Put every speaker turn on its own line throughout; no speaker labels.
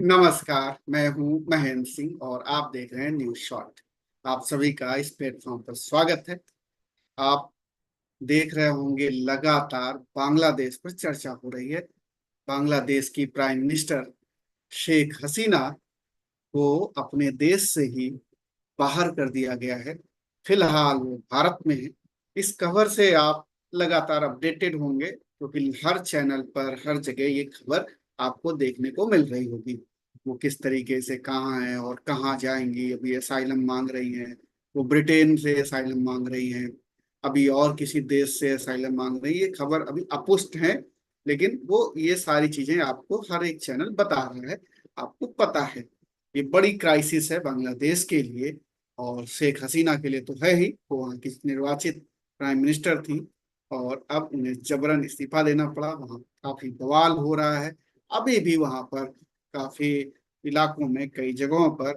नमस्कार। मैं हूं महेंद्र सिंह और आप देख रहे हैं न्यूज शॉर्ट। आप सभी का इस प्लेटफॉर्म पर स्वागत है। आप देख रहे होंगे लगातार बांग्लादेश पर चर्चा हो रही है। बांग्लादेश की प्राइम मिनिस्टर शेख हसीना को अपने देश से ही बाहर कर दिया गया है। फिलहाल वो भारत में है। इस खबर से आप लगातार अपडेटेड होंगे क्योंकि हर चैनल पर हर जगह ये खबर आपको देखने को मिल रही होगी। वो किस तरीके से कहाँ है और कहाँ जाएंगी। अभी असाइलम मांग रही हैं। वो ब्रिटेन से असाइलम मांग रही हैं। अभी और किसी देश से असाइलम मांग रही है। ये खबर अभी अपुष्ट है, लेकिन वो ये सारी चीजें आपको हर एक चैनल बता रहा है। आपको पता है ये बड़ी क्राइसिस है बांग्लादेश के लिए और शेख हसीना के लिए तो है ही। वो वहाँ की निर्वाचित प्राइम मिनिस्टर थी और अब उन्हें जबरन इस्तीफा देना पड़ा। वहाँ काफी बवाल हो रहा है। अभी भी वहाँ पर काफी इलाकों में कई जगहों पर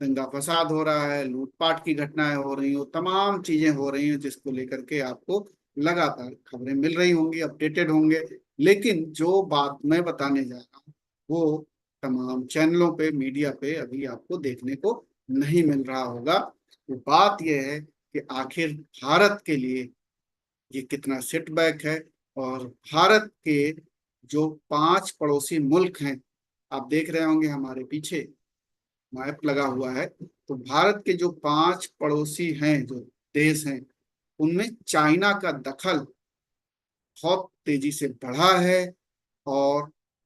दंगा फसाद हो रहा है, लूटपाट की घटनाएं हो रही हो, तमाम चीजें हो रही हैं जिसको लेकर के आपको लगातार खबरें मिल रही होंगी, अपडेटेड होंगे। लेकिन जो बात मैं बताने जा रहा हूँ वो तमाम चैनलों पे, मीडिया पे अभी आपको देखने को नहीं मिल रहा होगा। वो बात यह है कि आखिर भारत के लिए ये कितना सेटबैक है। और भारत के जो 5 पड़ोसी मुल्क हैं, आप देख रहे होंगे हमारे पीछे मैप लगा हुआ है। तो भारत के जो 5 पड़ोसी हैं, जो देश हैं, उनमें चाइना का दखल बहुत तेजी से बढ़ा है। और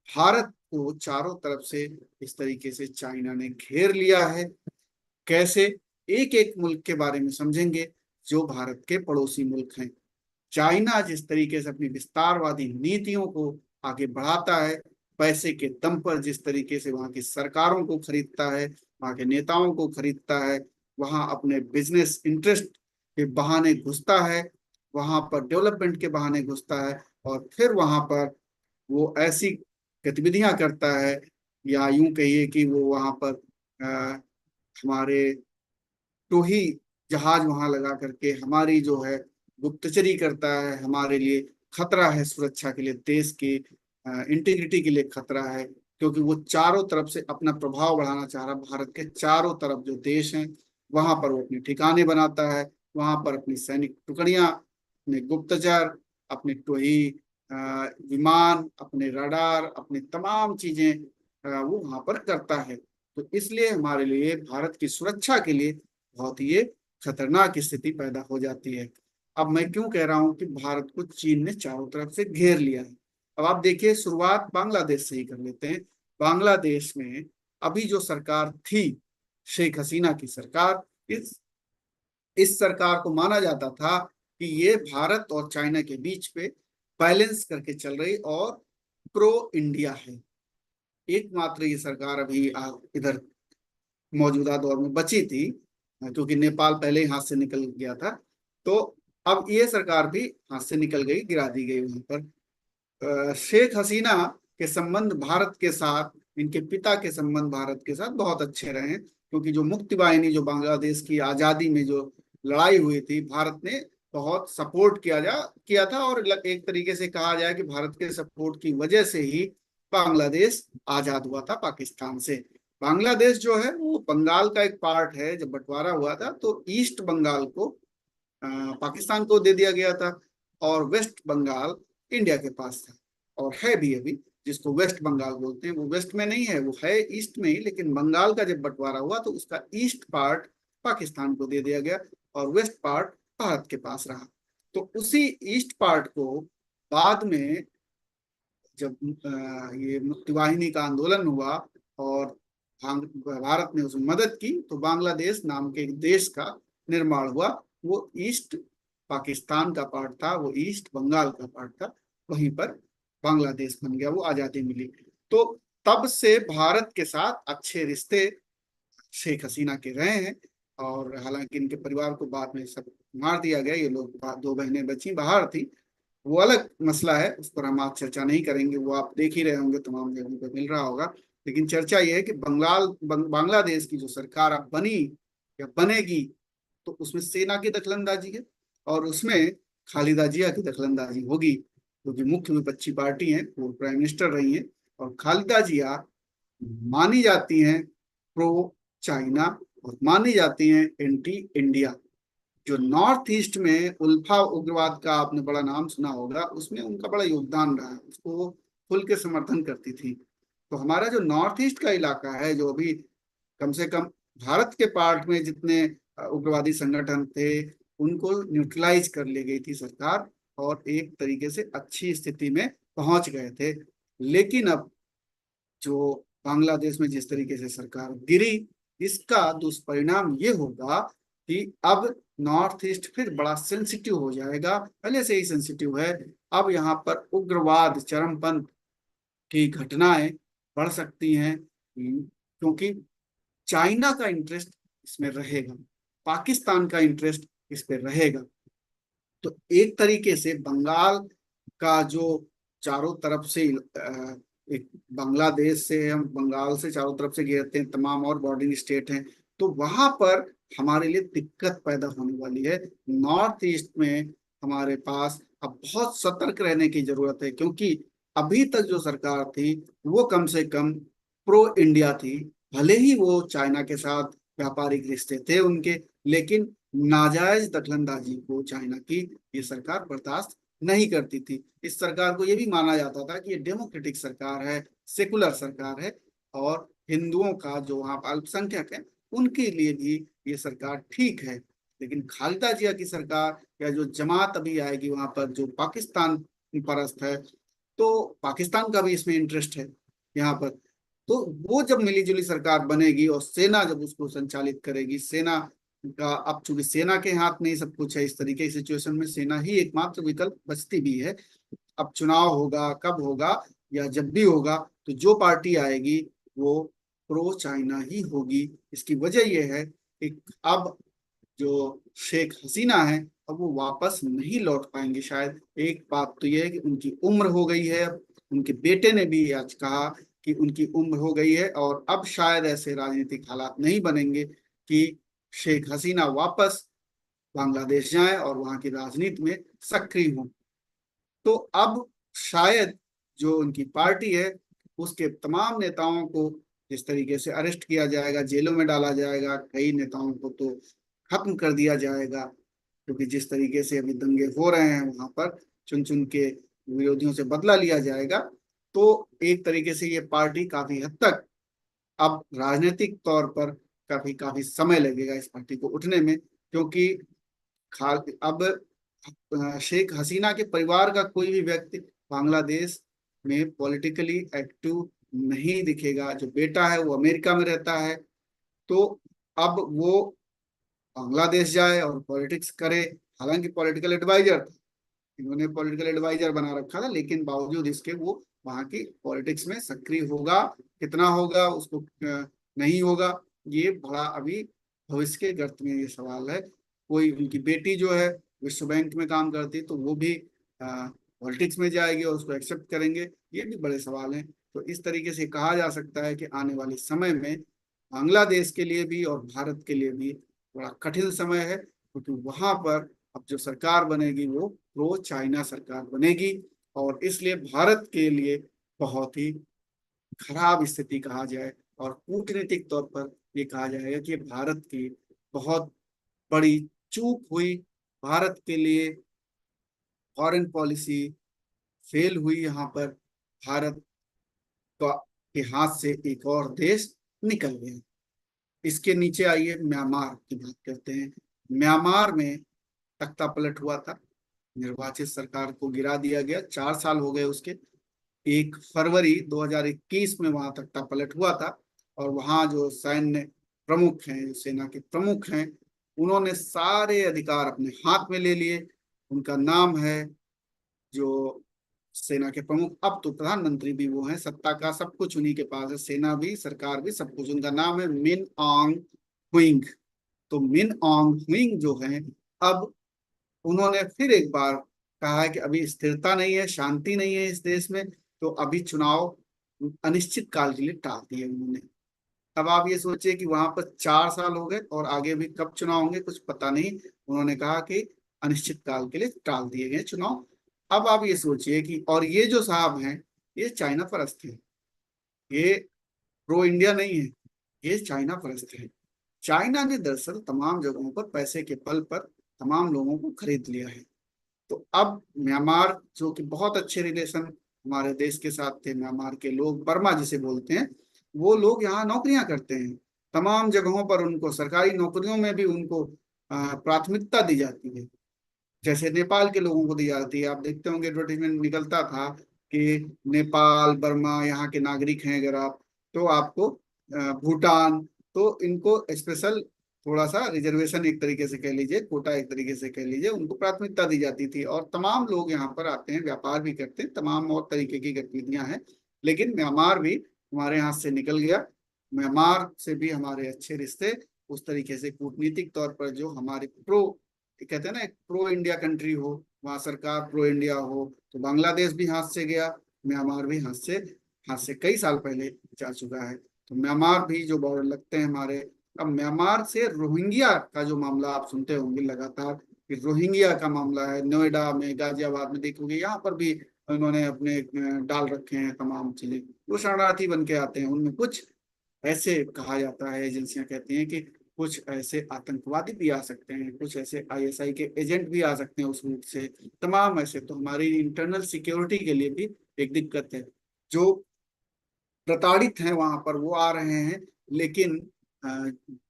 भारत को चारों तरफ से इस तरीके से चाइना ने घेर लिया है। कैसे? एक एक मुल्क के बारे में समझेंगे जो भारत के पड़ोसी मुल्क हैं। चाइना जिस तरीके से अपनी विस्तारवादी नीतियों को आगे बढ़ाता है, पैसे के दम पर जिस तरीके से वहां की सरकारों को खरीदता है, वहां के नेताओं को खरीदता है, वहां अपने बिजनेस इंटरेस्ट के बहाने घुसता है, वहां पर डेवलपमेंट के बहाने घुसता है, और फिर वहां पर वो ऐसी गतिविधियां करता है, या यूं कहिए कि वो वहां पर हमारे तो ही जहाज वहां लगा करके हमारी जो है गुप्तचरी करता है। हमारे लिए खतरा है, सुरक्षा के लिए, देश की इंटीग्रिटी के लिए खतरा है, क्योंकि वो चारों तरफ से अपना प्रभाव बढ़ाना चाह रहा है। भारत के चारों तरफ जो देश हैं वहां पर वो अपने ठिकाने बनाता है। वहां पर अपनी सैनिक टुकड़ियां, अपने गुप्तचर, अपने टोही विमान, अपने रडार, अपनी तमाम चीजें वो वहां पर करता है। तो इसलिए हमारे लिए, भारत की सुरक्षा के लिए बहुत ही ये खतरनाक स्थिति पैदा हो जाती है। अब मैं क्यों कह रहा हूं कि भारत को चीन ने चारों तरफ से घेर लिया है। अब आप देखिए, शुरुआत बांग्लादेश से ही कर लेते हैं। बांग्लादेश में अभी जो सरकार थी, शेख हसीना की सरकार, इस सरकार को माना जाता था कि ये भारत और चाइना के बीच पे बैलेंस करके चल रही और प्रो इंडिया है। एकमात्र ये सरकार अभी इधर मौजूदा दौर में बची थी, क्योंकि नेपाल पहले ही हाथ से निकल गया था। तो अब ये सरकार भी हाथ से निकल गई, गिरा दी गई वहां पर। शेख हसीना के संबंध भारत के साथ, इनके पिता के संबंध भारत के साथ बहुत अच्छे रहे हैं, क्योंकि जो मुक्ति वाहिनी, जो बांग्लादेश की आजादी में जो लड़ाई हुई थी, भारत ने बहुत सपोर्ट किया था। और एक तरीके से कहा जाए कि भारत के सपोर्ट की वजह से ही बांग्लादेश आजाद हुआ था पाकिस्तान से। बांग्लादेश जो है वो बंगाल का एक पार्ट है। जब बंटवारा हुआ था तो ईस्ट बंगाल को पाकिस्तान को दे दिया गया था, और वेस्ट बंगाल इंडिया के पास था, और है भी अभी। जिसको वेस्ट बंगाल बोलते हैं वो वेस्ट में नहीं है, वो है ईस्ट में ही। लेकिन बंगाल का जब बंटवारा हुआ तो उसका ईस्ट पार्ट पाकिस्तान को दे दिया गया और वेस्ट पार्ट भारत के पास रहा। तो उसी ईस्ट पार्ट को बाद में जब ये मुक्ति वाहिनी का आंदोलन हुआ और भारत ने उसमें मदद की, तो बांग्लादेश नाम के एक देश का निर्माण हुआ। वो ईस्ट पाकिस्तान का पार्ट था, वो ईस्ट बंगाल का पार्ट था। वहीं पर बांग्लादेश बन गया, वो आजादी मिली। तो तब से भारत के साथ अच्छे रिश्ते शेख हसीना के रहे हैं। और हालांकि इनके परिवार को बाद में सब मार दिया गया, ये लोग, 2 बहनें बची बाहर थी, वो अलग मसला है, उस पर हम आज चर्चा नहीं करेंगे। वो आप देख ही रहे होंगे, तमाम जगहों पर मिल रहा होगा। लेकिन चर्चा ये है कि बांग्लादेश की जो सरकार अब बनी या बनेगी, तो उसमें सेना की दखलंदाजी है और उसमें खालिदा जिया की दखलंदाजी होगी, क्योंकि मुख्य विपक्षी पार्टी है, वो प्राइम मिनिस्टर रही है। और खालिदा जिया मानी जाती हैं प्रो चाइना और मानी जाती हैं एंटी इंडिया। जो नॉर्थ ईस्ट में उल्फा उग्रवाद का आपने बड़ा नाम सुना होगा, उसमें उनका बड़ा योगदान रहा है, उसको वो खुल के समर्थन करती थी। तो हमारा जो नॉर्थ ईस्ट का इलाका है, जो अभी कम से कम भारत के पार्ट में जितने उग्रवादी संगठन थे, उनको न्यूट्रलाइज कर ली गई थी सरकार, और एक तरीके से अच्छी स्थिति में पहुंच गए थे। लेकिन अब जो बांग्लादेश में जिस तरीके से सरकार गिरी, इसका दुष्परिणाम ये होगा कि अब नॉर्थ ईस्ट फिर बड़ा सेंसिटिव हो जाएगा, पहले से ही सेंसिटिव है। अब यहाँ पर उग्रवाद, चरमपंथ की घटनाएं बढ़ सकती हैं, क्योंकि चाइना का इंटरेस्ट इसमें रहेगा, पाकिस्तान का इंटरेस्ट इस पे रहेगा। तो एक तरीके से बंगाल का जो चारों तरफ से एक बांग्लादेश से, हम बंगाल से चारों तरफ से घेरते हैं, तमाम और बॉर्डरिंग स्टेट हैं, तो वहां पर हमारे लिए दिक्कत पैदा होने वाली है। नॉर्थ ईस्ट में हमारे पास अब बहुत सतर्क रहने की जरूरत है, क्योंकि अभी तक जो सरकार थी वो कम से कम प्रो इंडिया थी। भले ही वो चाइना के साथ व्यापारिक रिश्ते थे उनके, लेकिन नाजायज दखलंदाजी को चाइना की ये सरकार बर्दाश्त नहीं करती थी। इस सरकार को ये भी माना जाता था कि ये डेमोक्रेटिक सरकार है, सेकुलर सरकार है, और हिंदुओं का जो वहाँ अल्पसंख्यक है उनके लिए भी ये सरकार ठीक है। लेकिन खालिदा जिया की सरकार या जो जमात अभी आएगी वहां पर, जो पाकिस्तान परस्त है, तो पाकिस्तान का भी इसमें इंटरेस्ट है यहाँ पर। तो वो जब मिलीजुली सरकार बनेगी और सेना जब उसको संचालित करेगी, सेना का अब चूंकि सेना के हाथ में ही सब कुछ है, इस तरीके की सिचुएशन में सेना ही एकमात्र विकल्प बचती भी है। अब चुनाव होगा, कब होगा या जब भी होगा, तो जो पार्टी आएगी वो प्रो चाइना ही होगी। इसकी वजह यह है कि अब जो शेख हसीना है, अब वो वापस नहीं लौट पाएंगे शायद। एक बात तो यह है कि उनकी उम्र हो गई है, अब उनके बेटे ने भी आज कहा कि उनकी उम्र हो गई है, और अब शायद ऐसे राजनीतिक हालात नहीं बनेंगे कि शेख हसीना वापस बांग्लादेश जाएं और वहां की राजनीति में सक्रिय हों। तो अब शायद जो उनकी पार्टी है, उसके तमाम नेताओं को जिस तरीके से अरेस्ट किया जाएगा, जेलों में डाला जाएगा, कई नेताओं को तो खत्म कर दिया जाएगा, क्योंकि जिस तरीके से अभी दंगे हो रहे हैं वहां पर, चुन चुन के विरोधियों से बदला लिया जाएगा। तो एक तरीके से ये पार्टी काफी हद तक अब राजनीतिक तौर पर काफी काफी समय लगेगा इस पार्टी को उठने में, क्योंकि अब शेख हसीना के परिवार का कोई भी व्यक्ति बांग्लादेश में पॉलिटिकली एक्टिव नहीं दिखेगा। जो बेटा है वो अमेरिका में रहता है, तो अब वो बांग्लादेश जाए और पॉलिटिक्स करे। हालांकि पॉलिटिकल एडवाइजर था, इन्होंने पॉलिटिकल एडवाइजर बना रखा था, लेकिन बावजूद इसके वो वहाँ की पॉलिटिक्स में सक्रिय होगा, कितना होगा उसको नहीं होगा, ये बड़ा अभी भविष्य के गर्त में ये सवाल है। कोई उनकी बेटी जो है विश्व बैंक में काम करती, तो वो भी पॉलिटिक्स में जाएगी और उसको एक्सेप्ट करेंगे, ये भी बड़े सवाल हैं। तो इस तरीके से कहा जा सकता है कि आने वाले समय में बांग्लादेश के लिए भी और भारत के लिए भी बड़ा कठिन समय है, क्योंकि वहां पर अब जो सरकार बनेगी वो प्रो चाइना सरकार बनेगी, और इसलिए भारत के लिए बहुत ही खराब स्थिति कहा जाए, और कूटनीतिक तौर पर ये कहा जाएगा कि भारत की बहुत बड़ी चूक हुई। भारत के लिए फॉरेन पॉलिसी फेल हुई, यहाँ पर भारत का के हाथ से एक और देश निकल गया। इसके नीचे आइए म्यांमार की बात करते हैं। म्यांमार में तख्ता पलट हुआ था, निर्वाचित सरकार को गिरा दिया गया, 4 साल हो गए उसके। 1 फरवरी 2021 में वहां तख्ता पलट हुआ था, और वहां जो सैन्य प्रमुख हैं, जो सेना के प्रमुख हैं, उन्होंने सारे अधिकार अपने हाथ में ले लिए। उनका नाम है, जो सेना के प्रमुख, अब तो प्रधानमंत्री भी वो हैं, सत्ता का सब कुछ उन्हीं के पास है, सेना भी, सरकार भी, सब कुछ। उनका नाम है मिन ऑन्ग ह्विंग। तो मिन ऑन्ग ह्विंग जो है, अब उन्होंने फिर एक बार कहा है कि अभी स्थिरता नहीं है, शांति नहीं है इस देश में, तो अभी चुनाव अनिश्चित काल के लिए टाल दिए उन्होंने। अब आप ये सोचिए कि वहां पर 4 साल हो गए और आगे भी कब चुनाव होंगे कुछ पता नहीं। उन्होंने कहा कि अनिश्चित काल के लिए टाल दिए गए चुनाव। अब आप ये सोचिए कि, और ये जो साहब हैं, ये चाइना परस्त हैं, ये प्रो इंडिया नहीं है, ये चाइना परस्त है। चाइना ने दरअसल तमाम जगहों पर पैसे के बल पर तमाम लोगों को खरीद लिया है। तो अब म्यांमार, जो कि बहुत अच्छे रिलेशन हमारे देश के साथ थे, म्यांमार के लोग, बर्मा जिसे बोलते हैं, वो लोग यहाँ नौकरियां करते हैं। तमाम जगहों पर उनको, सरकारी नौकरियों में भी उनको प्राथमिकता दी जाती है, जैसे नेपाल के लोगों को दी जाती है। आप देखते होंगे एडवर्टीजमेंट निकलता था कि नेपाल, बर्मा यहाँ के नागरिक हैं अगर आप, तो आपको भूटान, तो इनको स्पेशल थोड़ा सा रिजर्वेशन एक तरीके से कह लीजिए, कोटा एक तरीके से कह लीजिए, उनको प्राथमिकता दी जाती थी। और तमाम लोग यहाँ पर आते हैं, व्यापार भी करते हैं, तमाम और तरीके की गतिविधियां हैं। लेकिन म्यांमार भी हमारे हाथ से निकल गया। म्यांमार से भी हमारे अच्छे रिश्ते, उस तरीके से कूटनीतिक तौर पर जो हमारे प्रो, कहते हैं ना, एक प्रो इंडिया कंट्री हो, वहां सरकार प्रो इंडिया हो, तो बांग्लादेश भी हाथ से गया, म्यांमार भी हाथ से कई साल पहले जा चुका है। तो म्यांमार भी जो बॉर्डर लगते हैं हमारे। अब म्यांमार से रोहिंग्या का जो मामला आप सुनते होंगे लगातार, कि रोहिंग्या का मामला है, नोएडा में, गाजियाबाद में देखोगे, यहाँ पर भी उन्होंने अपने डाल रखे हैं तमाम चीजें। वो शरणार्थी बन के आते हैं, उनमें कुछ ऐसे कहा जाता है, एजेंसियां कहती हैं कि कुछ ऐसे आतंकवादी भी आ सकते हैं, कुछ ऐसे आईएसआई के एजेंट भी आ सकते हैं उस रूट से। तमाम ऐसे, तो हमारी इंटरनल सिक्योरिटी के लिए भी एक दिक्कत है। जो प्रताड़ित हैं वहां पर वो आ रहे हैं, लेकिन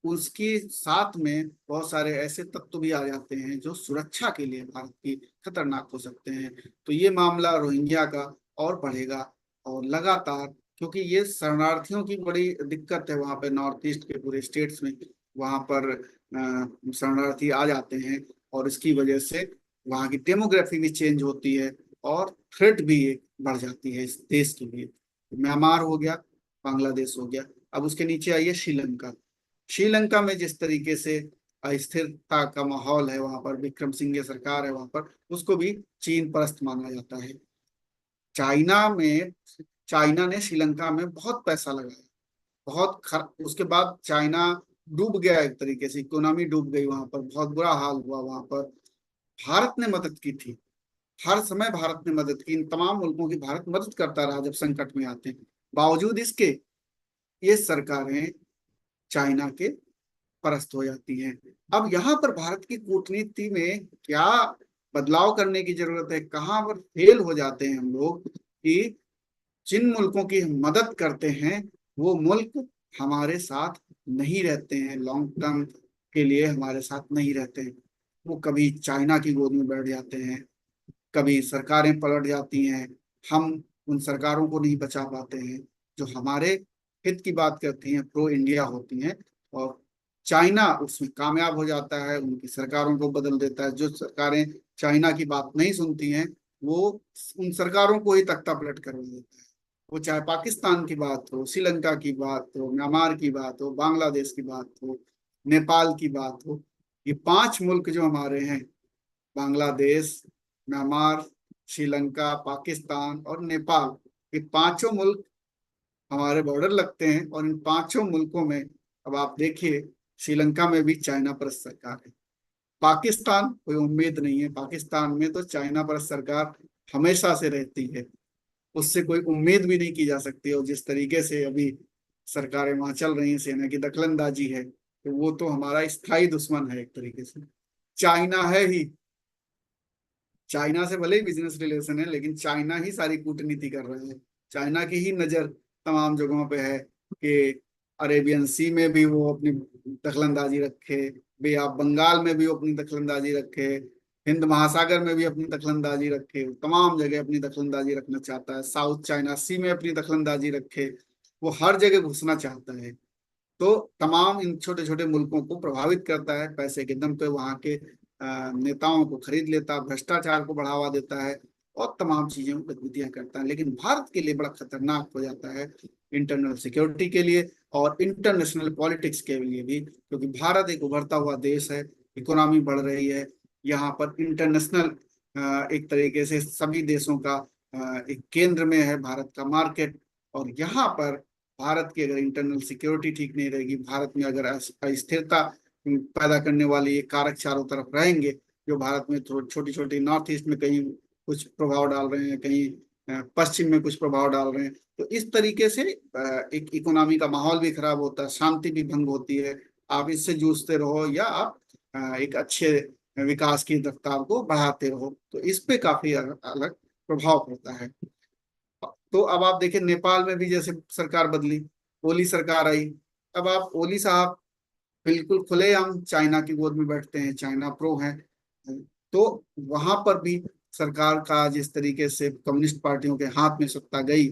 उसके साथ में बहुत सारे ऐसे तत्व भी आ जाते हैं जो सुरक्षा के लिए भारत की खतरनाक हो सकते हैं। तो ये मामला रोहिंग्या का और बढ़ेगा, और लगातार, क्योंकि ये शरणार्थियों की बड़ी दिक्कत है वहां पे, नॉर्थ ईस्ट के पूरे स्टेट्स में वहां पर शरणार्थी आ जाते हैं, और इसकी वजह से वहां की डेमोग्राफी भी चेंज होती है, और थ्रेट भी एक बढ़ जाती है इस देश के लिए। म्यांमार हो गया, बांग्लादेश हो गया। अब उसके नीचे आइए श्रीलंका। श्रीलंका में जिस तरीके से अस्थिरता का माहौल है, वहां पर विक्रम सिंघे सरकार है वहां पर, उसको भी चीन परस्त माना जाता है। चाइना में, चाइना ने श्रीलंका में बहुत पैसा लगाया, उसके बाद चाइना डूब गया, एक तरीके से इकोनॉमी डूब गई वहां पर, बहुत बुरा हाल हुआ वहां पर। भारत ने मदद की थी, हर समय भारत ने मदद की, इन तमाम मुल्कों की भारत मदद करता रहा जब संकट में आते हैं। बावजूद इसके ये सरकारें चाइना के परस्त हो जाती हैं। अब यहाँ पर भारत की कूटनीति में क्या बदलाव करने की जरूरत है, कहाँ पर फेल हो जाते हैं हम लोग, कि जिन मुल्कों की हम मदद करते हैं वो मुल्क हमारे साथ नहीं रहते हैं, लॉन्ग टर्म के लिए हमारे साथ नहीं रहते हैं। वो कभी चाइना की गोद में बैठ जाते हैं, कभी सरकारें पलट जाती हैं, हम उन सरकारों को नहीं बचा पाते हैं जो हमारे हित की बात करती हैं, प्रो इंडिया होती हैं। और चाइना उसमें कामयाब हो जाता है, उनकी सरकारों को बदल देता है। जो सरकारें चाइना की बात नहीं सुनती हैं, वो उन सरकारों को ही तख्ता पलट करवा देता है। वो चाहे पाकिस्तान की बात हो, श्रीलंका की बात हो, म्यांमार की बात हो, बांग्लादेश की बात हो, नेपाल की बात हो, ये पांच मुल्क जो हमारे हैं, बांग्लादेश, म्यांमार, श्रीलंका, पाकिस्तान और नेपाल, ये पांचों मुल्क हमारे बॉर्डर लगते हैं। और इन पांचों मुल्कों में, अब आप देखिए, श्रीलंका में भी चाइना परस्त सरकार है। पाकिस्तान कोई उम्मीद नहीं है, पाकिस्तान में तो चाइना परस्त सरकार हमेशा से रहती है, उससे कोई उम्मीद भी नहीं की जा सकती। और जिस तरीके से अभी सरकारें वहां चल रही हैं, सेना की दखलंदाजी है, तो वो तो हमारा स्थायी दुश्मन है एक तरीके से, चाइना है ही। चाइना से भले ही बिजनेस रिलेशन है, लेकिन चाइना ही सारी कूटनीति कर रहा है, चाइना की ही नजर तमाम जगहों पे है कि अरेबियन सी में भी वो अपनी दखलंदाजी रखे, बे आप बंगाल में भी वो अपनी दखलंदाजी रखे, हिंद महासागर में भी अपनी दखलंदाजी रखे, तमाम जगह अपनी दखलंदाजी रखना चाहता है, साउथ चाइना सी में अपनी दखलंदाजी रखे, वो हर जगह घुसना चाहता है। तो तमाम इन छोटे छोटे मुल्कों को प्रभावित करता है, पैसे के दम पे वहां के नेताओं को खरीद लेता है, भ्रष्टाचार को बढ़ावा देता है, और तमाम चीजें गतिविधियां करता है। लेकिन भारत के लिए बड़ा खतरनाक हो जाता है, इंटरनल सिक्योरिटी के लिए और इंटरनेशनल पॉलिटिक्स के लिए भी, क्योंकि भारत एक उभरता हुआ देश है, इकोनॉमी बढ़ रही है, यहाँ पर इंटरनेशनल एक तरीके से सभी देशों का एक केंद्र में है भारत का मार्केट। और यहाँ पर भारत की अगर इंटरनल सिक्योरिटी ठीक नहीं रहेगी, भारत में अगर अस्थिरता पैदा करने वाले ये कारक चारों तरफ रहेंगे, जो भारत में छोटी छोटी नॉर्थ ईस्ट में कहीं कुछ प्रभाव डाल रहे हैं, कहीं पश्चिम में कुछ प्रभाव डाल रहे हैं। तो इस तरीके से एक इकोनॉमी का माहौल भी खराब होता है, शांति भी भंग होती है। आप इससे जूझते रहो या आप एक अच्छे विकास की रफ्तार को बढ़ाते रहो, तो इस पे काफी अलग अलग प्रभाव पड़ता है। तो अब आप देखिए नेपाल में भी जैसे सरकार बदली, ओली सरकार आई। अब आप ओली साहब बिल्कुल खुलेआम चाइना की गोद में बैठते हैं, चाइना प्रो हैं। तो वहां पर भी सरकार का जिस तरीके से कम्युनिस्ट पार्टियों के हाथ में सत्ता गई,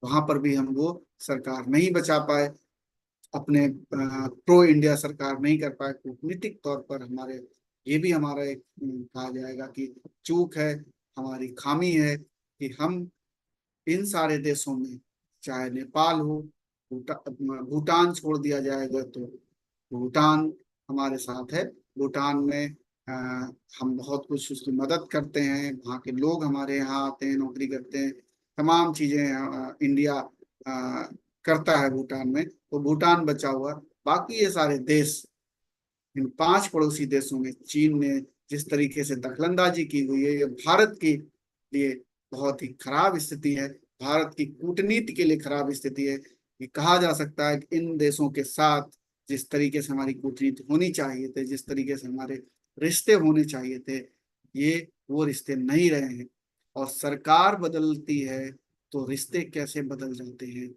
वहां पर भी हम वो सरकार नहीं बचा पाए, अपने प्रो इंडिया सरकार नहीं कर पाए। कूटनीतिक तौर पर हमारे, ये भी हमारा एक कहा जाएगा कि चूक है, हमारी खामी है कि हम इन सारे देशों में, चाहे नेपाल हो, भूटान छोड़ दिया जाएगा तो भूटान हमारे साथ है। भूटान में अ, हम बहुत कुछ उसकी मदद करते हैं, वहाँ के लोग हमारे यहाँ आते हैं, नौकरी करते हैं, तमाम चीजें इंडिया करता है भूटान में। तो भूटान बचा हुआ, बाकी ये सारे देश, इन पांच पड़ोसी देशों में चीन ने जिस तरीके से दखलंदाजी की हुई है, ये भारत के लिए बहुत ही खराब स्थिति है, भारत की कूटनीति के लिए खराब स्थिति है। ये कहा जा सकता है कि इन देशों के साथ जिस तरीके से हमारी कूटनीति होनी चाहिए थे, जिस तरीके से हमारे रिश्ते होने चाहिए थे, ये वो रिश्ते नहीं रहे हैं। और सरकार बदलती है तो रिश्ते कैसे बदल जाते हैं,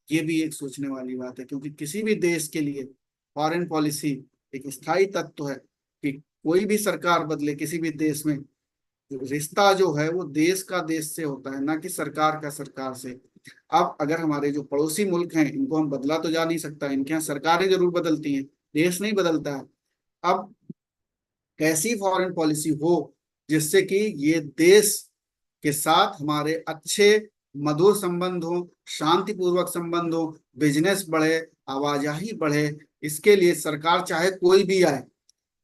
ये भी एक सोचने वाली बात है। क्योंकि किसी भी देश के लिए फॉरेन पॉलिसी एक स्थायी तत्व है कि कोई भी सरकार बदले किसी भी देश में, रिश्ता जो है वो देश का देश से होता है, ना कि सरकार का सरकार से। अब अगर हमारे जो पड़ोसी मुल्क हैं, इनको हम बदला तो जा नहीं सकता, इनके यहाँ सरकारें जरूर बदलती हैं, देश नहीं बदलता है। अब कैसी फॉरेन पॉलिसी हो जिससे कि ये देश के साथ हमारे अच्छे मधुर संबंध हो, शांतिपूर्वक संबंध हो, बिजनेस बढ़े, आवाजाही बढ़े, इसके लिए सरकार चाहे कोई भी आए,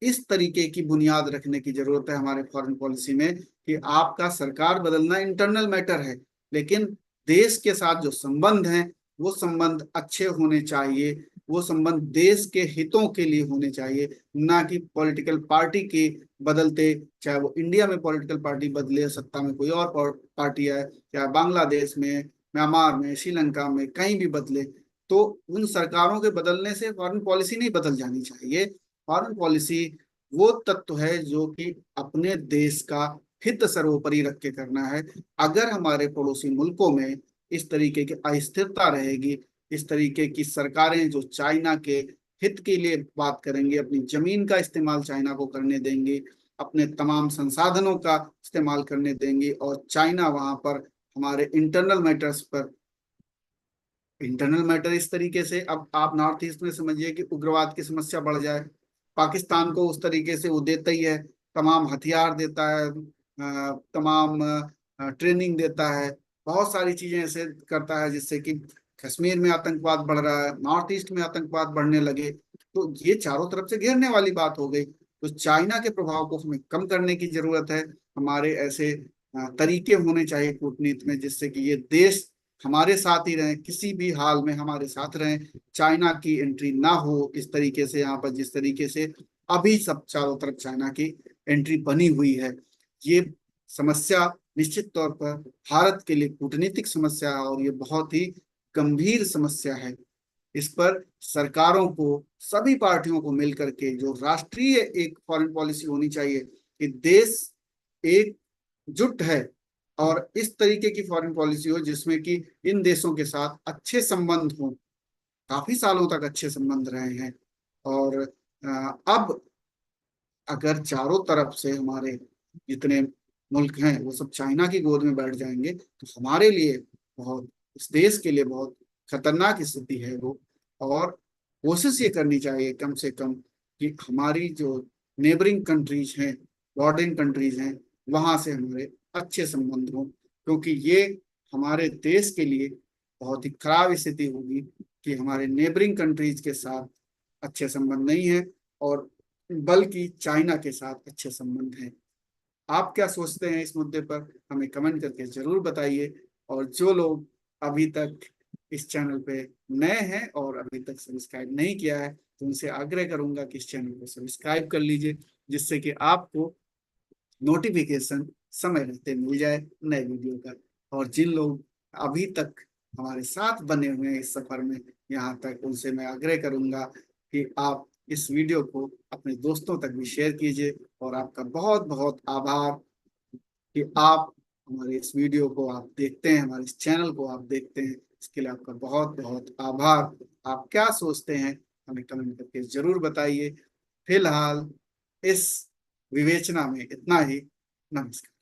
इस तरीके की बुनियाद रखने की जरूरत है हमारे फॉरेन पॉलिसी में। कि आपका सरकार बदलना इंटरनल मैटर है, लेकिन देश के साथ जो संबंध हैं वो संबंध अच्छे होने चाहिए, वो संबंध देश के हितों के लिए होने चाहिए, ना कि पॉलिटिकल पार्टी के बदलते, चाहे वो इंडिया में पॉलिटिकल पार्टी बदले, सत्ता में कोई और पार्टी आए, चाहे बांग्लादेश में, म्यांमार में, श्रीलंका में, कहीं भी बदले, तो उन सरकारों के बदलने से फॉरेन पॉलिसी नहीं बदल जानी चाहिए। फॉरेन पॉलिसी वो तत्व है जो कि अपने देश का हित सर्वोपरि रख के करना है। अगर हमारे पड़ोसी मुल्कों में इस तरीके की अस्थिरता रहेगी, इस तरीके की सरकारें जो चाइना के हित के लिए बात करेंगे, अपनी जमीन का इस्तेमाल चाइना को करने देंगे, अपने तमाम संसाधनों का इस्तेमाल करने देंगे, और चाइना वहां पर हमारे इंटरनल मैटर्स पर, इंटरनल मैटर इस तरीके से, अब आप नॉर्थ ईस्ट में समझिए कि उग्रवाद की समस्या बढ़ जाए, पाकिस्तान को उस तरीके से वो देता ही है, तमाम हथियार देता है, तमाम ट्रेनिंग देता है, बहुत सारी चीजें ऐसे करता है जिससे कि कश्मीर में आतंकवाद बढ़ रहा है, नॉर्थ ईस्ट में आतंकवाद बढ़ने लगे। तो ये चारों तरफ से घेरने वाली बात हो गई। तो चाइना के प्रभाव को हमें कम करने की जरूरत है। हमारे ऐसे तरीके होने चाहिए कूटनीति में जिससे कि ये देश हमारे साथ ही रहें, किसी भी हाल में हमारे साथ रहें, चाइना की एंट्री ना हो इस तरीके से यहाँ पर, जिस तरीके से अभी सब चारों तरफ चाइना की एंट्री बनी हुई है। ये समस्या निश्चित तौर पर भारत के लिए कूटनीतिक समस्या है, और ये बहुत ही गंभीर समस्या है। इस पर सरकारों को, सभी पार्टियों को मिलकर के जो राष्ट्रीय एक फॉरेन पॉलिसी होनी चाहिए कि देश एकजुट है, और इस तरीके की फॉरेन पॉलिसी हो जिसमें कि इन देशों के साथ अच्छे संबंध हो, काफी सालों तक अच्छे संबंध रहे हैं। और अब अगर चारों तरफ से हमारे जितने मुल्क हैं वो सब चाइना की गोद में बैठ जाएंगे तो हमारे लिए बहुत, इस देश के लिए बहुत खतरनाक स्थिति है वो। और कोशिश ये करनी चाहिए कम से कम कि हमारी जो नेबरिंग कंट्रीज हैं, बॉर्डरिंग कंट्रीज हैं, वहां से हमारे अच्छे संबंध हों, क्योंकि ये हमारे देश के लिए बहुत ही खराब स्थिति होगी कि हमारे नेबरिंग कंट्रीज के साथ अच्छे संबंध नहीं है, और बल्कि चाइना के साथ अच्छे संबंध हैं। आप क्या सोचते हैं इस मुद्दे पर, हमें कमेंट करके जरूर बताइए। और जो लोग अभी तक इस चैनल पे नए हैं और अभी तक सब्सक्राइब नहीं किया है, तो उनसे आग्रह करूंगा कि इस चैनल को सब्सक्राइब कर लीजिए, जिससे कि आपको नोटिफिकेशन समय रहते मिल जाए नए वीडियो का। और जिन लोग अभी तक हमारे साथ बने हुए हैं इस सफर में यहाँ तक, उनसे मैं आग्रह करूंगा कि आप इस वीडियो को अपने दोस्तों तक भी शेयर कीजिए। और आपका बहुत बहुत आभार कि आप हमारे इस वीडियो को आप देखते हैं, हमारे इस चैनल को आप देखते हैं। इसके लिए आपका बहुत बहुत आभार। आप क्या सोचते हैं हमें कमेंट करके जरूर बताइए। फिलहाल इस विवेचना में इतना ही। नमस्कार।